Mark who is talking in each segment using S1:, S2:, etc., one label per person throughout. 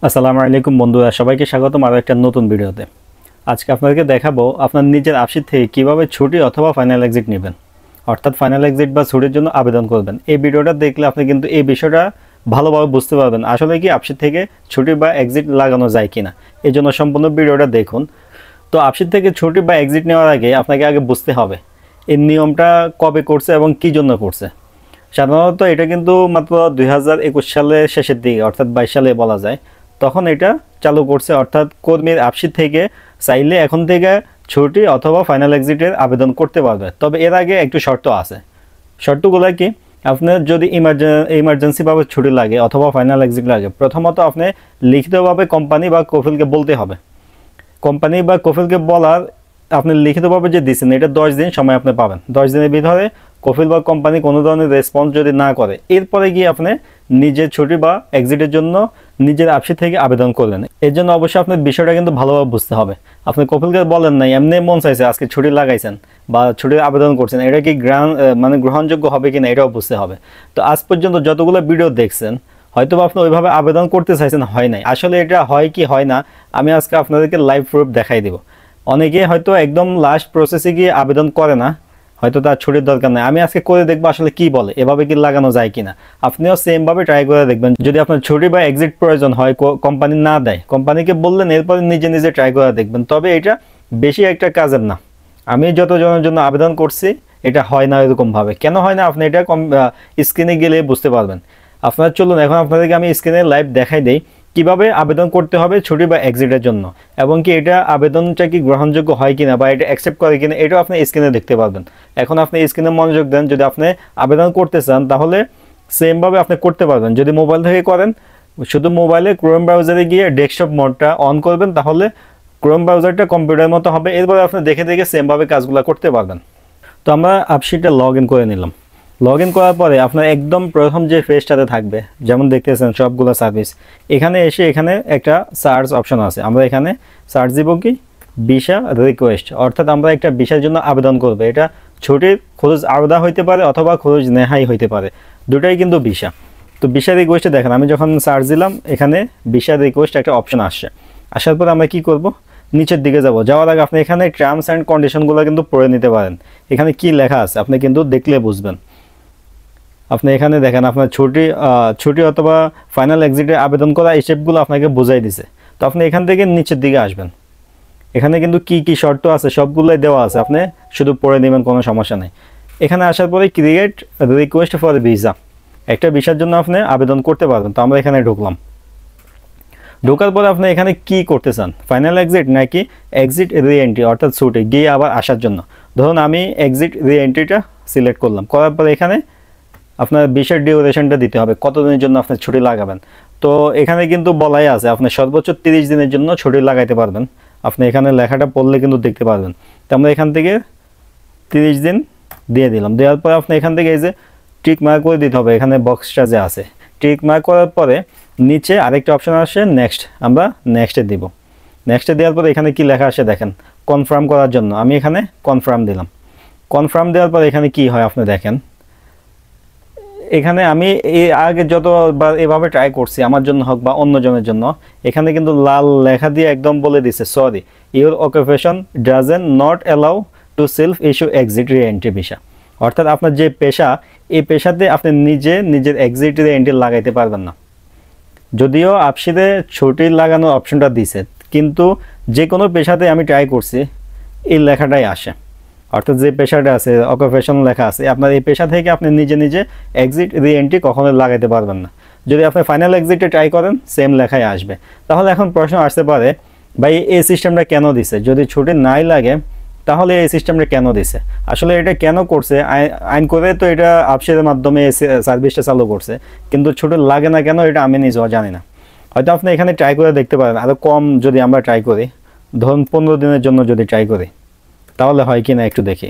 S1: আসসালামু আলাইকুম বন্ধুরা, সবাইকে স্বাগতম আরও একটা নতুন ভিডিওতে। আজকে আপনাদেরকে দেখাবো আপনার নিজের আপশিট থেকে কিভাবে ছুটি অথবা ফাইনাল এক্সিট নেবেন, অর্থাৎ ফাইনাল এক্সিট বা ছুটির জন্য আবেদন করবেন। এই ভিডিওটা দেখলে আপনি কিন্তু এই বিষয়টা ভালোভাবে বুঝতে পারবেন আসলে কি আপশিট থেকে ছুটি বা এক্সিট লাগানো যায় কিনা। এই জন্য সম্পূর্ণ ভিডিওটা দেখুন। তো আপশিট থেকে ছুটি বা এক্সিট নেওয়ার আগে আপনাকে আগে বুঝতে হবে এই নিয়মটা কবে করছে এবং কী জন্য করছে। সাধারণত এটা কিন্তু মাত্র 2021 সালের শেষের দিকে অর্থাৎ 22 সালে বলা যায়, তখন এটা চালু করছে। অর্থাৎ কর্মীর আপশিট থেকে চাইলে এখন থেকে ছুটি অথবা ফাইনাল এক্সিটের আবেদন করতে পারবে। তবে এর আগে একটু শর্ত আছে। শর্তগুলো কি? আপনার যদি ইমার্জেন্সিভাবে ছুটি লাগে অথবা ফাইনাল এক্সিট লাগে, প্রথমত আপনি লিখিতভাবে কোম্পানি বা কফিলকে বলতে হবে। কোম্পানি বা কফিলকে বলার আপনি লিখিতভাবে যে দিচ্ছেন এটা 10 দিন সময় আপনি পাবেন। 10 দিনের ভিতরে কফিল বা কোম্পানি কোনো ধরনের রেসপন্স যদি না করে, এরপরে গিয়ে আপনি নিজের ছুটি বা এক্সিটের জন্য নিজের আপশিট থেকে আবেদন করলেন। এর জন্য অবশ্যই আপনার বিষয়টা কিন্তু ভালোভাবে বুঝতে হবে। আপনি কফিলকে বলেন নাই, এমনি মন চাইছে আজকে ছুটি লাগাইছেন বা ছুটির আবেদন করছেন, এটা কি গ্রহণযোগ্য হবে কিনা এটাও বুঝতে হবে। তো আজ পর্যন্ত যতগুলো ভিডিও দেখছেন হয়তো আপনি ওইভাবে আবেদন করতে চাইছেন, হয় নাই। আসলে এটা হয় কি হয় না আমি আজকে আপনাদেরকে লাইভ প্রুফ দেখাই দেব। অনেকে হয়তো একদম লাস্ট প্রসেসে গিয়ে আবেদন করে না, হয়তো তার ছুটির দরকার নেই। আমি আজকে করে দেখবো আসলে কি বলে, এভাবে কি লাগানো যায় কিনা। আপনিও সেমভাবে ট্রাই করে দেখবেন। যদি আপনার ছুটি বা এক্সিট প্রয়োজন হয়, কোম্পানি না দেয়, কোম্পানিকে বললেন, এরপরে নিজে নিজে ট্রাই করে দেখবেন। তবে এটা বেশি একটা কাজের না। আমি যতজনের জন্য আবেদন করছি এটা হয় না এরকমভাবে। কেন হয় না আপনি এটা স্ক্রিনে গেলে বুঝতে পারবেন। আপনারা চলুন এখন আপনাদেরকে আমি স্ক্রিনে লাইভ দেখাই দেই কিভাবে আবেদন করতে হবে ছুটি বা এক্সিটের জন্য, এবং কি এটা আবেদনটা কি গ্রহণযোগ্য হয় কিনা বা এটা অ্যাকসেপ্ট করে কিনা এটাও আপনি স্ক্রিনে দেখতে পারবেন। এখন আপনি স্ক্রিনে মনোযোগ দেন। যদি আপনি আবেদন করতে চান তাহলে সেমভাবে আপনি করতে পারবেন। যদি মোবাইল থেকে করেন, শুধু মোবাইলে ক্রোম ব্রাউজারে গিয়ে ডেস্কটপ মোডটা অন করবেন, তাহলে ক্রোম ব্রাউজারটা কম্পিউটারের মতো হবে। এরপরে আপনি দেখে দেখে সেমভাবে কাজগুলো করতে পারবেন। তো আমরা আপশিটটা লগ ইন করে নিলাম। লগ ইন করার পরে আপনার একদম প্রথম যে পেজটাতে থাকবে, যেমন দেখতেছেন সবগুলো সার্ভিস, এখানে এসে এখানে একটা সার্চ অপশন আছে। আমরা এখানে সার্চ দিব কি ভিসা রিকোয়েস্ট, অর্থাৎ আমরা একটা ভিসার জন্য আবেদন করব। এটা ছুটির খোঁজ আলাদা হইতে পারে অথবা খোঁজ নেহাই হইতে পারে, দুটাই কিন্তু ভিসা। তো ভিসা রিকোয়েস্টে দেখেন আমি যখন সার্চ দিলাম এখানে ভিসা রিকোয়েস্ট একটা অপশন আসছে। আসার পর আমরা কি করব, নিচের দিকে যাব। যাওয়ার আগে আপনি এখানে টার্মস অ্যান্ড কন্ডিশনগুলো কিন্তু পড়ে নিতে পারেন। এখানে কি লেখা আছে আপনি কিন্তু দেখলে বুঝবেন। আপনি এখানে দেখেন আপনার ছুটি অথবা ফাইনাল এক্সিটে আবেদন করা এই স্টেপগুলো আপনাকে বোঝাই দিছে। তো আপনি এখান থেকে নিচের দিকে আসবেন। এখানে কিন্তু কি কি শর্ত আছে সবগুলোই দেওয়া আছে, আপনি শুধু পড়ে নেবেন, কোনো সমস্যা নেই। এখানে আসার পরে ক্রিয়েট রিকোয়েস্ট ফর ভিসা, একটা ভিসার জন্য আপনি আবেদন করতে পারবেন। তো আমরা এখানে ঢুকলাম। ঢোকার পরে আপনি এখানে কি করতে চান, ফাইনাল এক্সিট নাকি এক্সিট রি এন্ট্রি, অর্থাৎ ছুটে গিয়ে আবার আসার জন্য। ধরুন আমি এক্সিট রি এন্ট্রিটা সিলেক্ট করলাম। করার পরে এখানে আপনার ভিসার ডিউরেশনটা দিতে হবে, কতদিনের জন্য আপনি ছুটি লাগাবেন। তো এখানে কিন্তু বলাই আছে আপনি সর্বোচ্চ 30 দিনের জন্য ছুটি লাগাইতে পারবেন। আপনি এখানে লেখাটা পড়লে কিন্তু দেখতে পারবেন। তো আমরা এখান থেকে 30 দিন দিয়ে দিলাম। দেওয়ার পরে আপনি এখান থেকে এই যে টিক মার্ক করে দিতে হবে, এখানে বক্সটা যে আছে টিক মার্ক করার পরে নিচে আরেকটা অপশন আসে নেক্সট, আমরা নেক্সটে দিব। নেক্সটে দেওয়ার পরে এখানে কি লেখা আসে দেখেন, কনফার্ম করার জন্য আমি এখানে কনফার্ম দিলাম। কনফার্ম দেওয়ার পর এখানে কি হয় আপনি দেখেন, এখানে আমি আগে যতবার এভাবে ট্রাই করছি আমার জন্য হোক বা অন্যজনের জন্য, এখানে কিন্তু লাল লেখা দিয়ে একদম বলে দিছে sorry your occupation doesn't not allow to self issue exit রি এন্ট্রি ভিসা, অর্থাৎ আপনার যে পেশা এই পেশাতে আপনি নিজের এক্সিট রি এন্ট্রি লাগাইতে পারবেন না। যদিও আপশিটে ছুটি লাগানোর অপশনটা দিছে, কিন্তু যে কোনো পেশাতে আমি ট্রাই করছি এই লেখাটাই আসে। অর্থাৎ যে পেশাটা আছে অকুপেশন লেখা আছে, আপনার এই পেশা থেকে আপনি নিজে এক্সিট রি এন্ট্রি কখনোই লাগাইতে পারবেন না। যদি আপনি ফাইনাল এক্সিটে ট্রাই করেন সেম লেখাই আসবে। তাহলে এখন প্রশ্ন আসতে পারে ভাই এই সিস্টেমটা কেন দিছে, যদি ছুটি নাই লাগে তাহলে এই সিস্টেমটা কেন দিছে। আসলে এটা কেন করছে, আইন করে তো এটা আপশিটের মাধ্যমে সার্ভিসটা চালু করছে, কিন্তু ছুটি লাগে না কেন এটা আমি নিজেও জানি না। হয়তো আপনি এখানে ট্রাই করে দেখতে পারেন আরও কম যদি আমরা ট্রাই করি, ধরুন 15 দিনের জন্য যদি ট্রাই করি তাহলে হয় কি না একটু দেখি।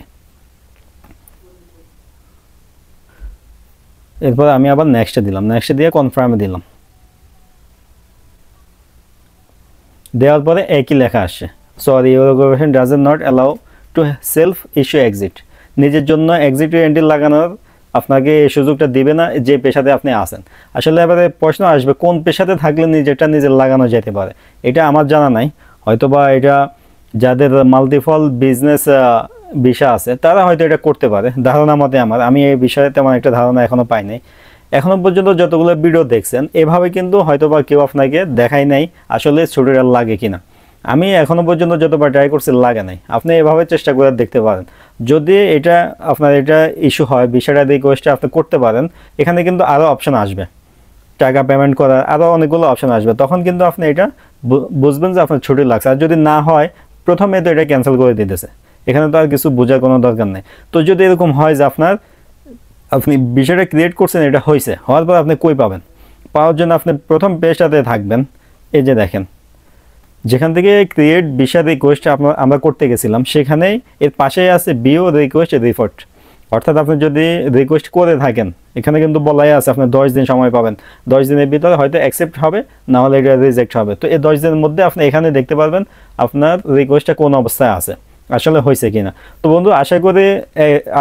S1: এরপর আমি আবার নেক্সটে দিলাম, নেক্সটে দিয়ে কনফার্মে দিলাম। দেওয়ার পরে একই লেখা আসছে sorry your occupation doesn't not allow to self issue exit, নিজের জন্য এক্সিট এন্ট্রি লাগানোর আপনাকে এই সুযোগটা দিবে না যে পেশাতে আপনি আছেন। আসলে এবারে প্রশ্ন আসবে কোন পেশাতে থাকলে নিজেরটা নিজের লাগানো যেতে পারে, এটা আমার জানা নাই। হয়তোবা এটা যাদের মাল্টিপল বিজনেস ভিসা আছে তারা হয়তো এটা করতে পারে, ধারণা মতে আমার। আমি এই বিষয়ে তেমন একটা ধারণা এখনো পাই নাই। এখনো পর্যন্ত যতগুলো ভিডিও দেখছেন এভাবে কিন্তু হয়তোবা কেউ আপনাকে দেখাই নাই আসলে ছুটিটা লাগে কিনা। আমি এখনো পর্যন্ত যতবার ট্রাই করছি লাগে নাই। আপনি এভাবে চেষ্টা করে দেখতে পারেন। যদি এটা আপনার এটা ইস্যু হয়, বিষয়টা রিকোয়েস্টে আপনি করতে পারেন, এখানে কিন্তু আরও অপশন আসবে, টাকা পেমেন্ট করার আরও অনেকগুলো অপশন আসবে। তখন কিন্তু আপনি এটা বুঝবেন যে আপনার ছুটি লাগছে। আর যদি না হয়, প্রথমে তো এটা ক্যান্সেল করে দিতেছে, এখানে তো আর কিছু বোঝার কোনো দরকার নেই। তো যদি এরকম হয় যে আপনি বিষয়টা ক্রিয়েট করছেন, এটা হয়েছে, হওয়ার পর আপনি কই পাবেন? পাওয়ার জন্য আপনি প্রথম পেজটাতে থাকবেন। এই যে দেখেন, যেখান থেকে ক্রিয়েট ভিসা রিকোয়েস্ট আমরা করতে গেছিলাম, সেখানেই এর পাশেই আছে ভিউ রিকোয়েস্ট রিপোর্ট। অর্থাৎ আপনি যদি রিকোয়েস্ট করে থাকেন, এখানে কিন্তু বলাই আছে আপনি 10 দিন সময় পাবেন। 10 দিনের ভিতরে হয়তো অ্যাকসেপ্ট হবে, না হলে এটা রিজেক্ট হবে। তো এই 10 দিনের মধ্যে আপনি এখানে দেখতে পারবেন আপনার রিকোয়েস্টটা কোন অবস্থায় আছে, আসলে হয়েছে কিনা। তো বন্ধু, আশা করি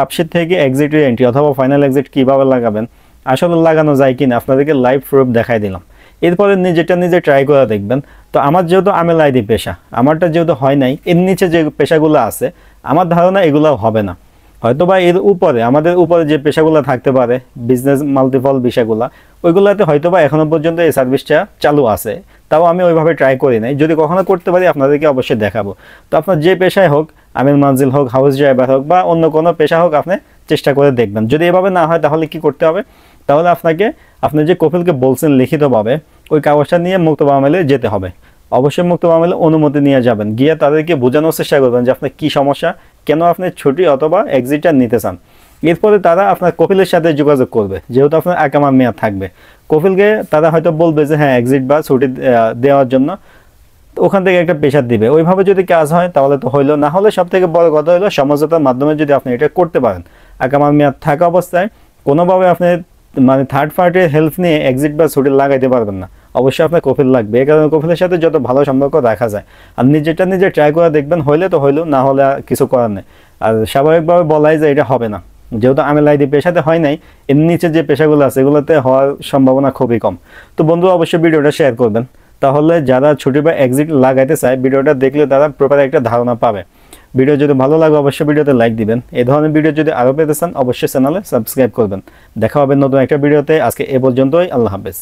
S1: আপশিট থেকে এক্সিট এন্ট্রি অথবা ফাইনাল এক্সিট কীভাবে লাগাবেন, আসলে লাগানো যায় কিনা আপনাদেরকে লাইভ প্রুফ দেখাই দিলাম। এরপরে নিজে ট্রাই করে দেখবেন। তো আমার যেহেতু আমেল আইডি পেশা, আমারটা যেহেতু হয় নাই, এর নিচে যে পেশাগুলো আছে আমার ধারণা এগুলো হবে না। হয়তো বা এর উপরে, আমাদের উপরে যে পেশাগুলো থাকতে পারে, বিজনেস মাল্টিপল বিষয়গুলো, ওইগুলোতে হয়তো বা এখনও পর্যন্ত এই সার্ভিসটা চালু আছে। তাও আমি ওইভাবে ট্রাই করি নাই। যদি কখনো করতে পারি আপনাদেরকে অবশ্যই দেখাবো। তো আপনার যে পেশায় হোক, আমির মানজিল হোক, হাউস ড্রাইভার হোক, বা অন্য কোনো পেশা হোক, আপনি চেষ্টা করে দেখবেন। যদি এভাবে না হয় তাহলে কি করতে হবে? তাহলে আপনি যে কফিলকে বলছেন লিখিতভাবে, ওই কাগজটা নিয়ে মুক্ত আমেলে যেতে হবে। অবশ্যই মুক্ত আমেলে অনুমতি নিয়ে যাবেন। গিয়ে তাদেরকে বোঝানোর চেষ্টা করবেন যে আপনার কী সমস্যা, কেন আপনি ছুটি অথবা এক্সিটটা নিতে চান। এরপরে তারা আপনার কফিলের সাথে যোগাযোগ করবে, যেহেতু আপনার আকামার মেয়াদ থাকবে। কফিলকে তারা হয়তো বলবে যে হ্যাঁ এক্সিট বা ছুটি দেওয়ার জন্য ওখান থেকে একটা প্রেশার দিবে। ওইভাবে যদি কাজ হয় তাহলে তো হইলো, না হলে সব থেকে বড় কথা হলো সমঝোতার মাধ্যমে যদি আপনি এটা করতে পারেন। আকামার মেয়াদ থাকা অবস্থায় কোনোভাবে আপনি মানে থার্ড পার্টির হেল্প নিয়ে এক্সিট বা ছুটি লাগাইতে পারবেন না। অবশ্যই আপনার কফিল লাগবে। এই কারণে কফিলের সাথে যত ভালো সম্পর্ক রাখা যায়, আর নিজে ট্রাই করে দেখবেন, হইলে তো হইলো, না হলে কিছু করার নেই। আর স্বাভাবিকভাবে বলাই যে এটা হবে না, যেহেতু আমেল আইডি পেশাতে হয় নাই, এর নিচে যে পেশাগুলো আছে এগুলোতে হওয়ার সম্ভাবনা খুবই কম। তো বন্ধু, অবশ্যই ভিডিওটা শেয়ার করবেন, তাহলে যারা ছুটি বা এক্সিট লাগাইতে চায় ভিডিওটা দেখলে তারা প্রপার একটা ধারণা পাবে। ভিডিও যদি ভালো লাগে অবশ্যই ভিডিওতে লাইক দিবেন। এই ধরনের ভিডিও যদি আরও পেতে চান অবশ্যই চ্যানেলে সাবস্ক্রাইব করবেন। দেখা হবে নতুন একটা ভিডিওতে। আজকে এ পর্যন্তই, আল্লাহ হাফেজ।